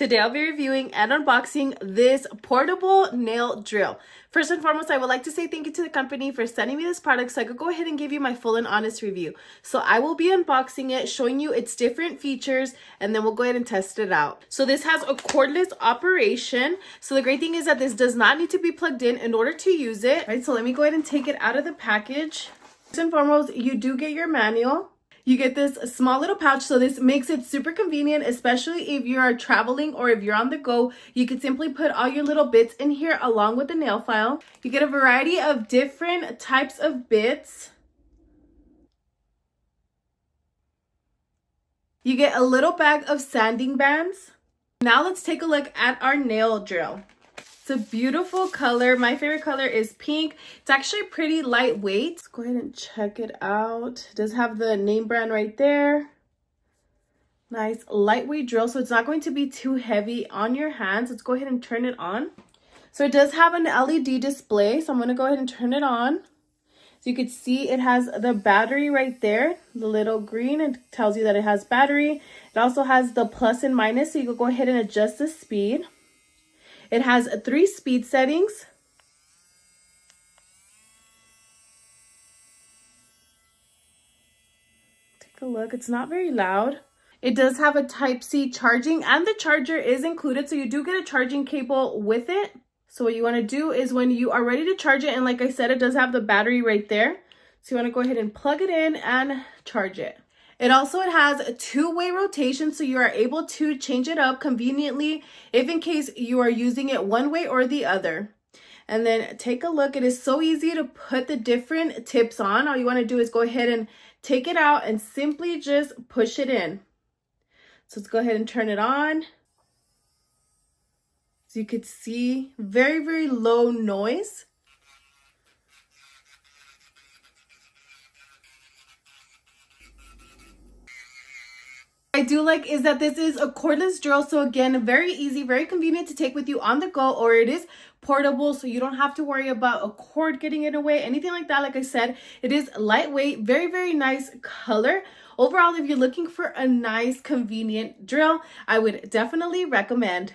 Today I'll be reviewing and unboxing this portable nail drill. First and foremost, I would like to say thank you to the company for sending me this product so I could go ahead and give you my full and honest review. So I will be unboxing it, showing you its different features, and then we'll go ahead and test it out. So this has a cordless operation. So the great thing is that this does not need to be plugged in order to use it. All right, so let me go ahead and take it out of the package. First and foremost, you do get your manual. You get this small little pouch, so this makes it super convenient, especially if you're traveling or if you're on the go. You can simply put all your little bits in here along with the nail file. You get a variety of different types of bits. You get a little bag of sanding bands. Now let's take a look at our nail drill. It's a beautiful color. My favorite color is pink. It's actually pretty lightweight. Let's go ahead and check it out. It does have the name brand right there. Nice lightweight drill, so it's not going to be too heavy on your hands. Let's go ahead and turn it on. So it does have an LED display, so I'm going to go ahead and turn it on. So you can see it has the battery right there, the little green. It tells you that it has battery. It also has the plus and minus, so you can go ahead and adjust the speed. It has 3 speed settings. Take a look. It's not very loud. It does have a Type-C charging, and the charger is included, so you do get a charging cable with it. So what you want to do is when you are ready to charge it, and like I said, it does have the battery right there. So you want to go ahead and plug it in and charge it. It has a 2-way rotation, so you are able to change it up conveniently if in case you are using it one way or the other. And then take a look. It is so easy to put the different tips on. All you want to do is go ahead and take it out and simply just push it in. So let's go ahead and turn it on. So you could see very, very low noise. I do like is that this is a cordless drill, so again, very easy, very convenient to take with you on the go, or it is portable, so you don't have to worry about a cord getting in the way, anything like that. Like I said, it is lightweight, very, very nice color. Overall, if you're looking for a nice, convenient drill, I would definitely recommend.